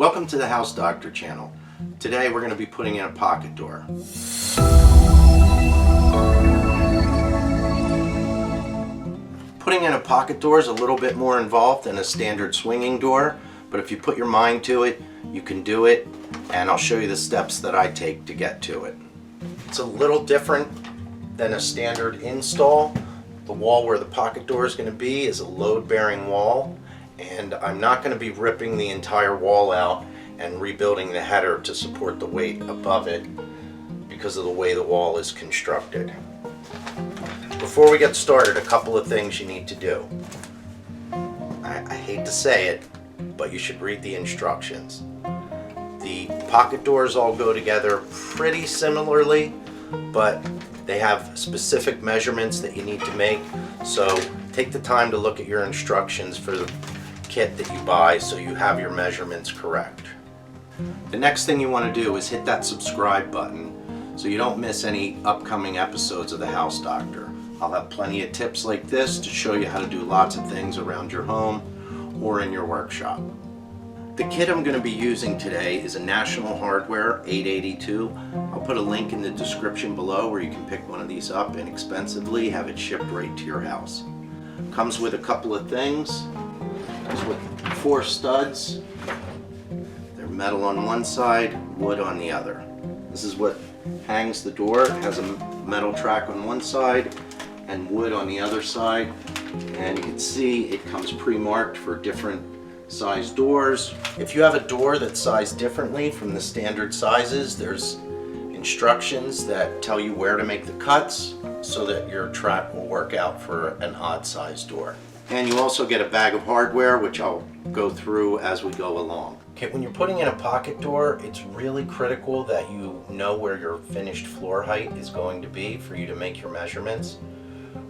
Welcome to the House Doctor channel. Today we're going to be putting in a pocket door. Putting in a pocket door is a little bit more involved than a standard swinging door, but if you put your mind to it, you can do it, and I'll show you the steps that I take to get to it. It's a little different than a standard install. The wall where the pocket door is going to be is a load-bearing wall, and I'm not going to be ripping the entire wall out and rebuilding the header to support the weight above it because of the way the wall is constructed. Before we get started, a couple of things you need to do. I hate to say it, but you should read the instructions. The pocket doors all go together pretty similarly, but they have specific measurements that you need to make, so take the time to look at your instructions for the kit that you buy so you have your measurements correct. The next thing you want to do is hit that subscribe button so you don't miss any upcoming episodes of the House Doctor. I'll have plenty of tips like this to show you how to do lots of things around your home or in your workshop. The kit I'm going to be using today is a National Hardware 882. I'll put a link in the description below where you can pick one of these up inexpensively, have it shipped right to your house. Comes with a couple of things. Comes with 4 studs. They're metal on one side, wood on the other. This is what hangs the door. It has a metal track on one side and wood on the other side. And you can see it comes pre-marked for different size doors. If you have a door that's sized differently from the standard sizes, there's instructions that tell you where to make the cuts so that your track will work out for an odd size door. And you also get a bag of hardware, which I'll go through as we go along. Okay, when you're putting in a pocket door, it's really critical that you know where your finished floor height is going to be for you to make your measurements,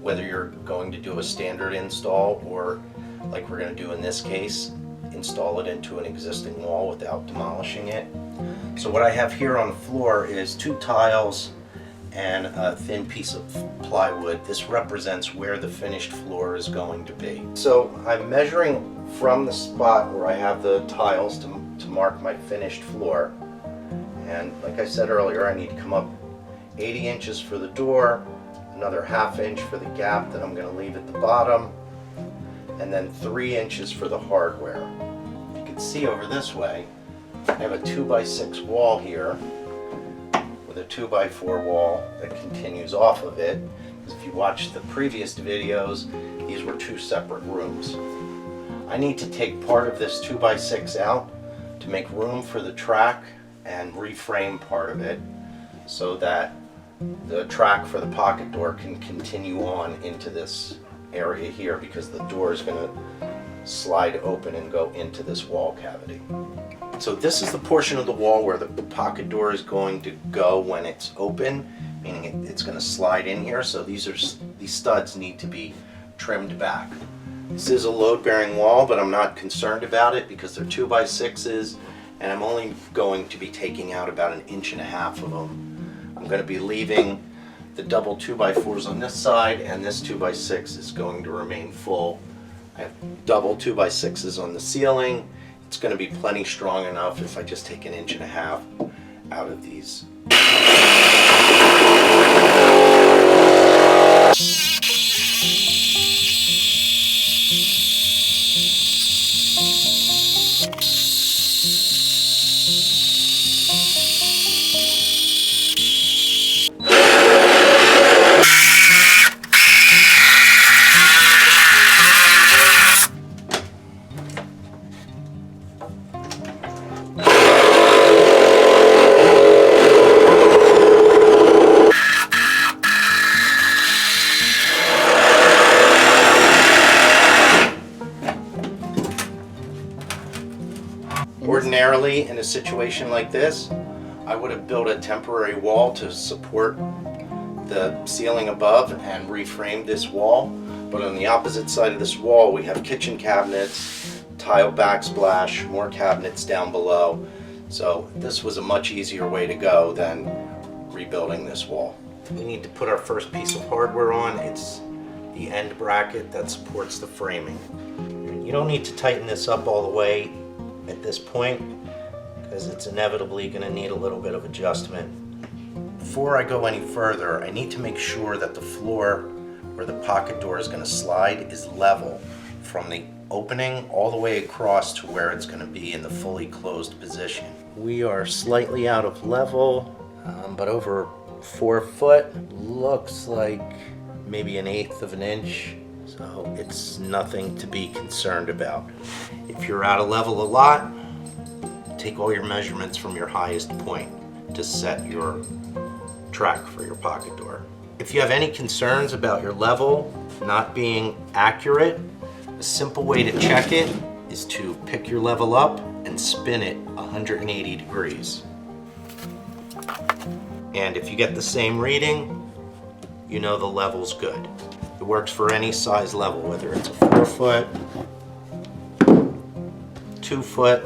whether you're going to do a standard install or, like we're going to do in this case, install it into an existing wall without demolishing it. So what I have here on the floor is 2 tiles and a thin piece of plywood. This represents where the finished floor is going to be. So I'm measuring from the spot where I have the tiles to mark my finished floor. And like I said earlier, I need to come up 80 inches for the door, another ½ inch for the gap that I'm going to leave at the bottom, and then 3 inches for the hardware. You can see over this way, I have a 2x6 wall here with a 2x4 wall that continues off of it. If you watched the previous videos, these were 2 separate rooms. I need to take part of this 2x6 out to make room for the track and reframe part of it so that the track for the pocket door can continue on into this area here, because the door is going to slide open and go into this wall cavity. So this is the portion of the wall where the pocket door is going to go when it's open, meaning it's going to slide in here. So these studs need to be trimmed back. This is a load-bearing wall, but I'm not concerned about it because they're 2x6s, and I'm only going to be taking out about 1.5 inches of them. I'm going to be leaving the double 2x4s on this side, and this 2x6 is going to remain full. I have double 2x6s on the ceiling. It's going to be plenty strong enough if I just take 1.5 inches out of these. Ordinarily, in a situation like this, I would have built a temporary wall to support the ceiling above and reframed this wall, but on the opposite side of this wall we have kitchen cabinets, tile backsplash, more cabinets down below, so this was a much easier way to go than rebuilding this wall. We need to put our first piece of hardware on. It's the end bracket that supports the framing. You don't need to tighten this up all the way at this point because it's inevitably going to need a little bit of adjustment. Before I go any further, I need to make sure that the floor where the pocket door is going to slide is level from the opening all the way across to where it's going to be in the fully closed position. We are slightly out of level, but over 4 foot looks like maybe 1/8 of an inch, so it's nothing to be concerned about. If you're out of level a lot, take all your measurements from your highest point to set your track for your pocket door. If you have any concerns about your level not being accurate, a simple way to check it is to pick your level up and spin it 180 degrees. And if you get the same reading, you know the level's good. It works for any size level, whether it's a 4 foot, 2 foot,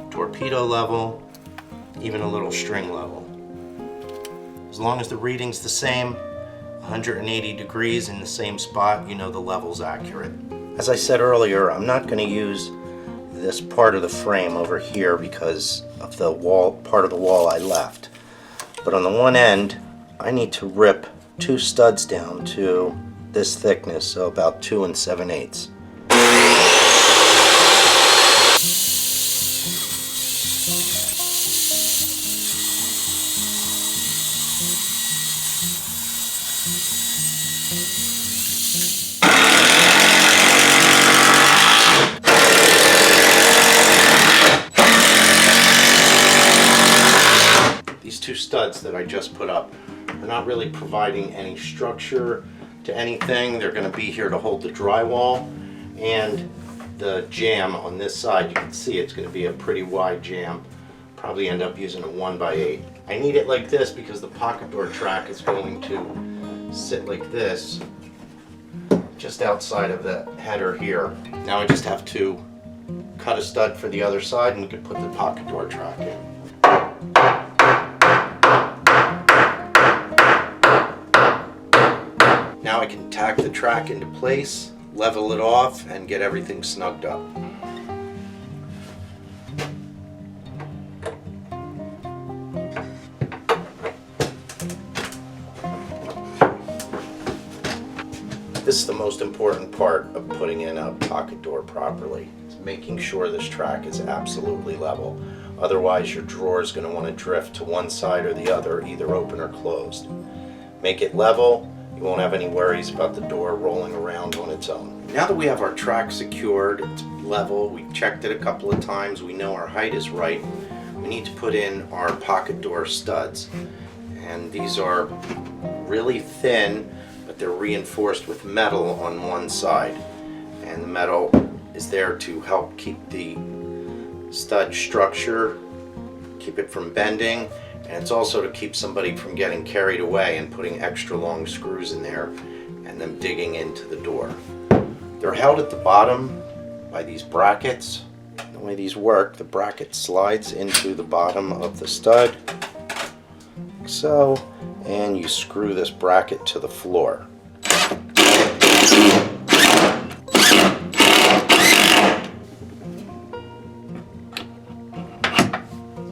torpedo level, even a little string level. As long as the reading's the same, 180 degrees in the same spot, you know the level's accurate. As I said earlier, I'm not going to use this part of the frame over here because of the part of the wall I left. But on the one end, I need to rip 2 studs down to this thickness, so about 2 7/8. These 2 studs that I just put up, they're not really providing any structure to anything. They're going to be here to hold the drywall, and the jamb on this side, you can see it's going to be a pretty wide jamb. Probably end up using a 1x8. I need it like this because the pocket door track is going to sit like this just outside of the header here. Now I just have to cut a stud for the other side and we can put the pocket door track in. Now I can tack the track into place, level it off, and get everything snugged up. This is the most important part of putting in a pocket door properly. It's making sure this track is absolutely level. Otherwise your drawer is going to want to drift to one side or the other, either open or closed. Make it level. You won't have any worries about the door rolling around on its own. Now that we have our track secured, it's level, we've checked it a couple of times, we know our height is right, we need to put in our pocket door studs. And these are really thin, but they're reinforced with metal on one side. And the metal is there to help keep the stud structure, keep it from bending, and it's also to keep somebody from getting carried away and putting extra long screws in there and them digging into the door. They're held at the bottom by these brackets. The way these work, the bracket slides into the bottom of the stud, like so, and you screw this bracket to the floor.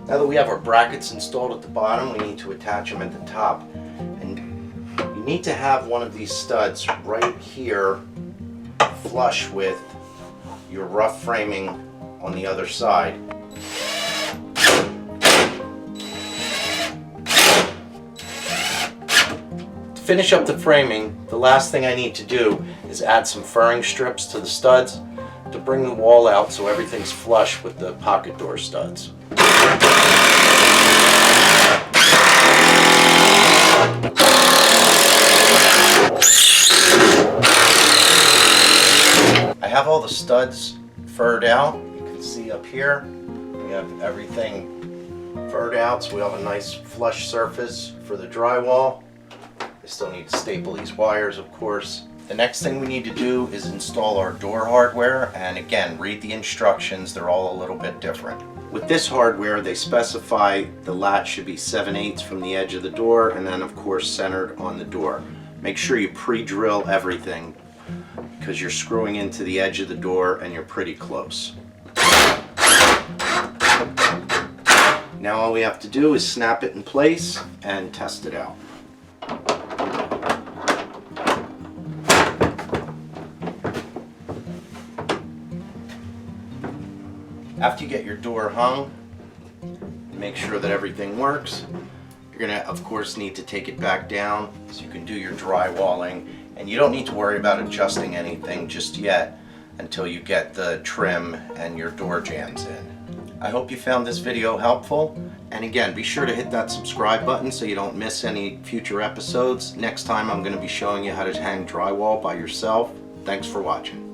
Now that we have our brackets installed at the bottom, we need to attach them at the top. And you need to have one of these studs right here flush with your rough framing on the other side. To finish up the framing, the last thing I need to do is add some furring strips to the studs to bring the wall out so everything's flush with the pocket door studs. I have all the studs furred out. You can see up here we have everything furred out, so we have a nice flush surface for the drywall. I still need to staple these wires, of course. The next thing we need to do is install our door hardware, and again, read the instructions. They're all a little bit different. With this hardware, they specify the latch should be 7/8 from the edge of the door, and then of course centered on the door. Make sure you pre-drill everything because you're screwing into the edge of the door and you're pretty close. all we have to do is snap it in place and test it out. After you get your door hung, make sure that everything works. You're gonna, of course, need to take it back down so you can do your drywalling, and you don't need to worry about adjusting anything just yet until you get the trim and your door jambs in. I hope you found this video helpful, and again, be sure to hit that subscribe button so you don't miss any future episodes. Next time I'm going to be showing you how to hang drywall by yourself. Thanks for watching.